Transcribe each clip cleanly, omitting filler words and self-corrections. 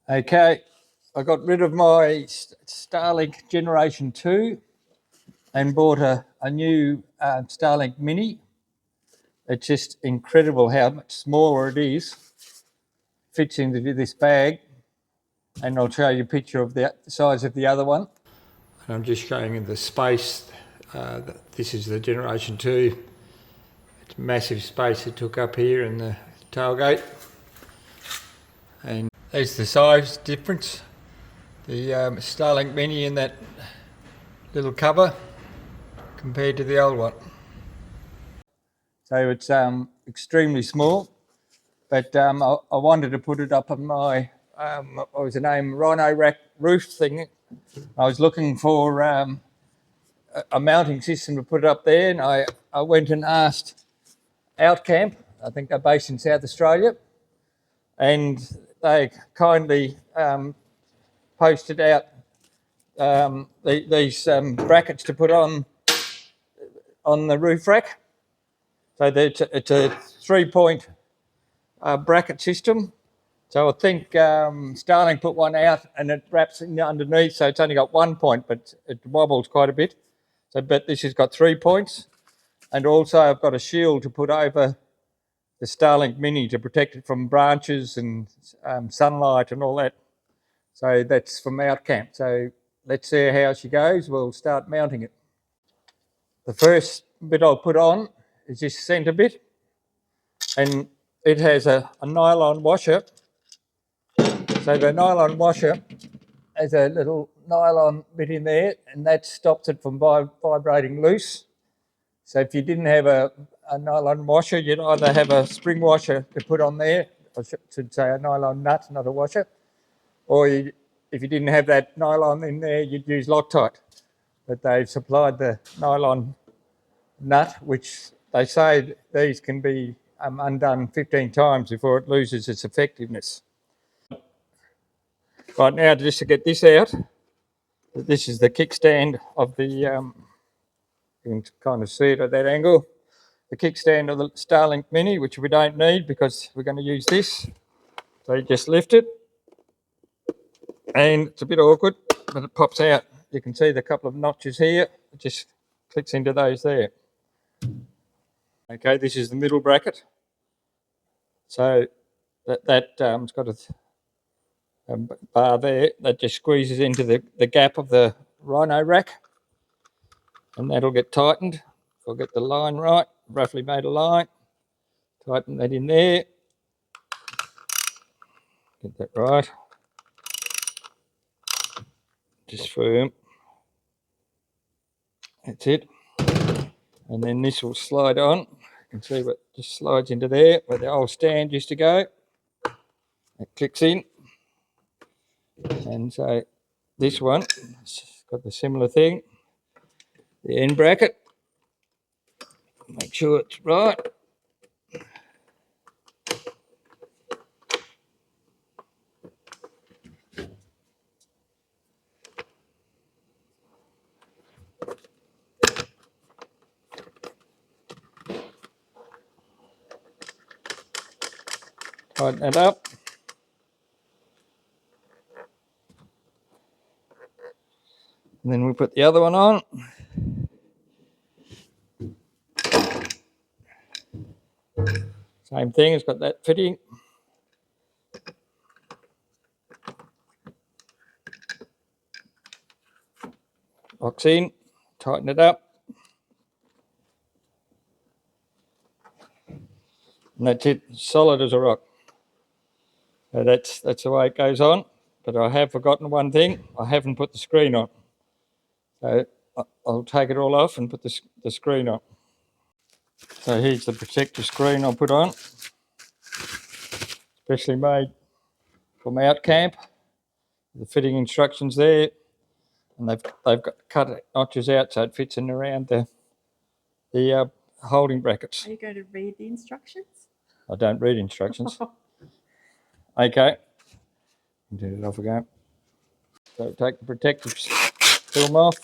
Okay, I got rid of my Starlink Generation 2 and bought a new Starlink Mini. It's just incredible how much smaller it is. Fits into this bag, and I'll show you a picture of the size of the other one. And I'm just showing you the space. This is the Generation 2. It's massive space it took up here in the tailgate. And there's the size difference. The Starlink Mini in that little cover compared to the old one. So it's extremely small, but I wanted to put it up on my, what was the name, Rhino Rack roof thing. I was looking for a mounting system to put it up there, and I went and asked Outcamp. I think they're based in South Australia, and they kindly posted out these brackets to put on the roof rack. So it's a 3-point bracket system. So I think Starlink put one out and it wraps in underneath, so it's only got 1 point, but it wobbles quite a bit. So, but this has got 3 points, and also I've got a shield to put over the Starlink Mini to protect it from branches and sunlight and all that. So that's from Outcamp. So let's see how she goes. We'll start mounting it. The first bit I'll put on is this centre bit, and it has a nylon washer. So the nylon washer has a little nylon bit in there, and that stops it from vibrating loose. So if you didn't have a nylon washer, you'd either have a spring washer to put on there, I should say a nylon nut, not a washer, or if you didn't have that nylon in there, you'd use Loctite. But they've supplied the nylon nut, which they say these can be undone 15 times before it loses its effectiveness. Right, now just to get this out, this is the kickstand of the, you can kind of see it at that angle, the kickstand of the Starlink Mini, which we don't need because we're going to use this. So you just lift it, and it's a bit awkward, but it pops out. You can see the couple of notches here, it just clicks into those there. Okay, this is the middle bracket. So it's got a bar there that just squeezes into the gap of the Rhino rack, and that'll get tightened. If I get the line right, roughly made a line, tighten that in there, get that right, just firm, that's it. And then this will slide on, you can see what just slides into there where the old stand used to go. It clicks in, and so this one has got the similar thing, the end bracket, make sure it's right. Tighten that up. And then we put the other one on. Same thing, it's got that fitting. Locks in, tighten it up. And that's it, solid as a rock. So that's the way it goes on. But I have forgotten one thing, I haven't put the screen on. So I'll take it all off and put the screen on. So here's the protective screen I'll put on. Specially made from Outcamp. The fitting instructions there. And they've got cut notches out so it fits in around the holding brackets. Are you going to read the instructions? I don't read instructions. Okay. Turn it off again. So take the protective film off.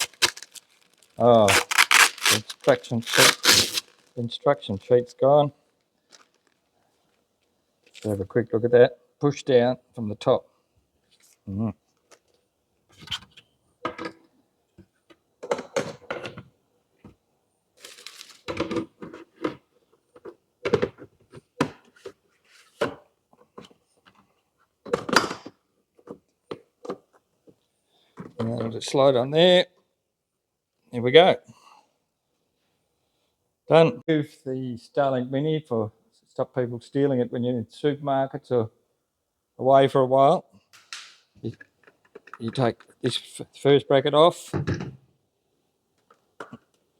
Oh, the instruction sheet's gone. Let's have a quick look at that. Push down from the top. Mhm. And I'll just slide on there. Here we go. Done. Move the Starlink Mini for stop people stealing it when you're in supermarkets or away for a while. You take this first bracket off, and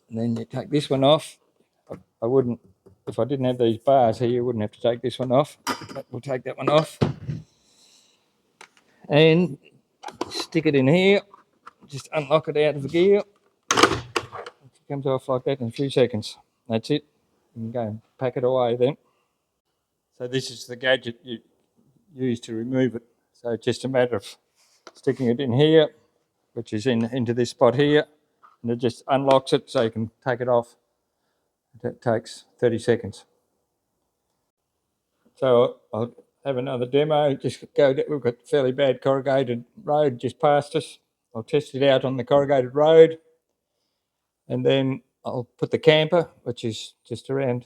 then you take this one off. I wouldn't, if I didn't have these bars here, you wouldn't have to take this one off. But we'll take that one off and stick it in here. Just unlock it out of the gear. It comes off like that in a few seconds. That's it. You can go and pack it away then. So this is the gadget you use to remove it. So it's just a matter of sticking it in here, which is into this spot here, and it just unlocks it so you can take it off. That takes 30 seconds. So I'll have another demo. Just go. We've got fairly bad corrugated road just past us. I'll test it out on the corrugated road, and then I'll put the camper, which is just around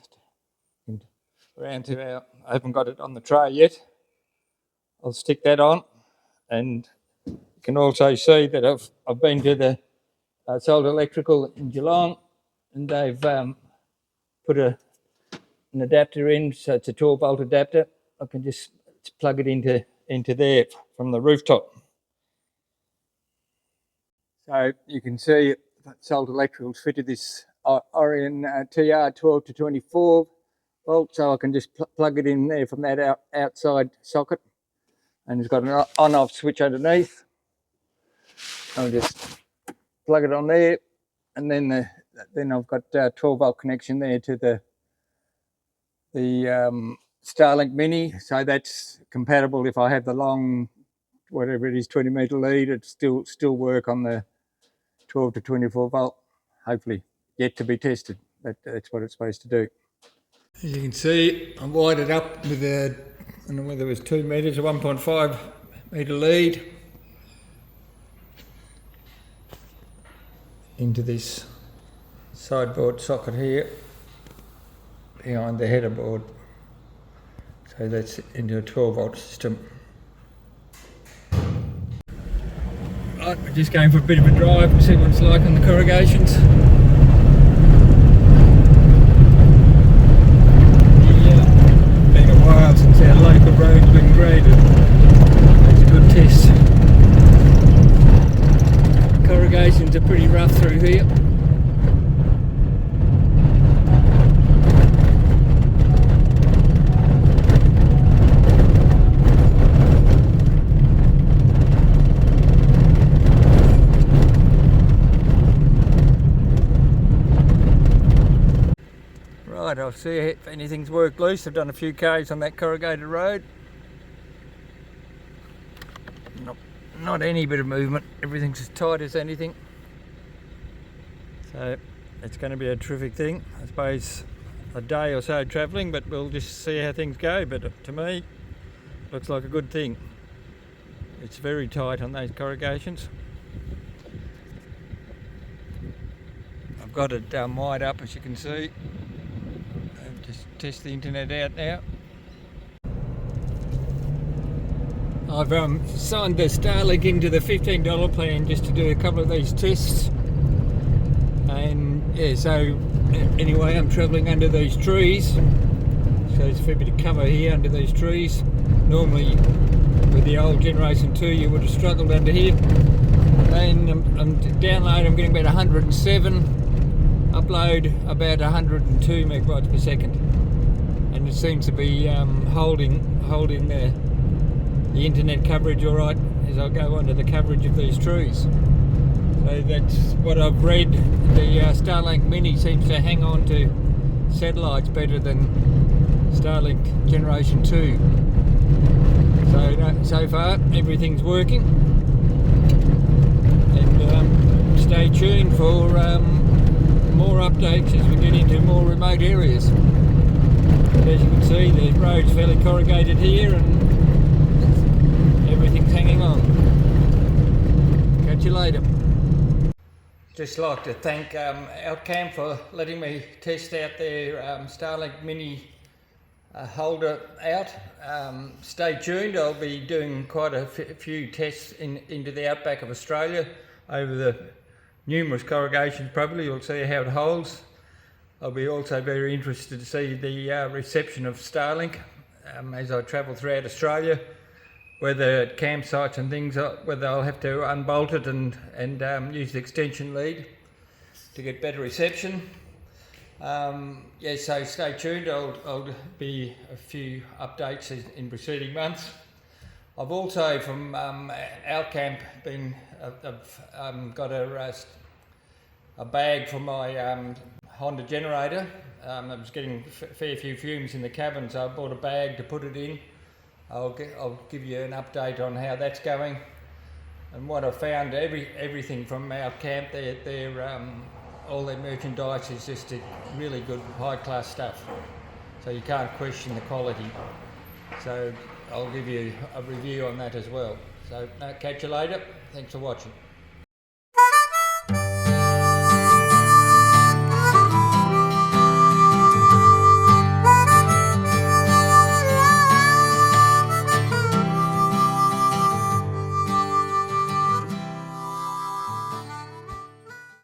to our. I haven't got it on the tray yet. I'll stick that on, and you can also see that I've been to the Sold Electrical in Geelong, and they've put an adapter in, so it's a 12-volt adapter. I can just plug it into there from the rooftop. So you can see that Sold Electrical's fitted this Orion TR 12 to 24 volt, so I can just plug it in there from that outside socket, and it's got an on-off switch underneath. I'll just plug it on there, and then I've got a 12-volt connection there to the Starlink Mini, so that's compatible. If I have the long, whatever it is, 20-meter lead, it still work on the 12 to 24 volt. Hopefully, yet to be tested. That's what it's supposed to do. As you can see, I wired it up with I don't know whether it was 2 meters or 1.5 meter lead into this sideboard socket here behind the header board. So that's into a 12-volt system. Right, we're just going for a bit of a drive and see what it's like on the corrugations. Been a while since our local road's been graded. That's a good test. Corrugations are pretty rough through here. Right, I'll see if anything's worked loose. I've done a few Ks on that corrugated road. Not any bit of movement. Everything's as tight as anything. So it's going to be a terrific thing. I suppose a day or so travelling, but we'll just see how things go. But to me, looks like a good thing. It's very tight on those corrugations. I've got it wide up, as you can see. Just test the internet out now. I've signed the Starlink into the $15 plan just to do a couple of these tests. And yeah, so anyway, I'm travelling under these trees. So there's a fair bit of cover here under these trees. Normally with the old Generation 2 you would have struggled under here. And I'm download, I'm getting about 107. Upload about 102 megabytes per second, and it seems to be holding the internet coverage all right as I go under the coverage of these trees. So that's what I've read. The Starlink Mini seems to hang on to satellites better than Starlink Generation 2. So far everything's working, and stay tuned for more updates as we get into more remote areas. But as you can see, the road's fairly corrugated here and everything's hanging on. you later. Just like to thank Outcam for letting me test out their Starlink Mini holder out. Stay tuned, I'll be doing quite a few tests into the outback of Australia over the numerous corrugations. Probably you'll see how it holds. I'll be also very interested to see the reception of Starlink as I travel throughout Australia, whether at campsites and things, whether I'll have to unbolt it and use the extension lead to get better reception. Yeah, so stay tuned. I'll be a few updates in preceding months. I've also from Outcamp I've got a bag for my Honda generator. I was getting a fair few fumes in the cabin, so I bought a bag to put it in. I'll give you an update on how that's going. And what I found, everything from Outcamp, all their merchandise is just really good, high-class stuff. So you can't question the quality. So I'll give you a review on that as well. So catch you later. Thanks for watching.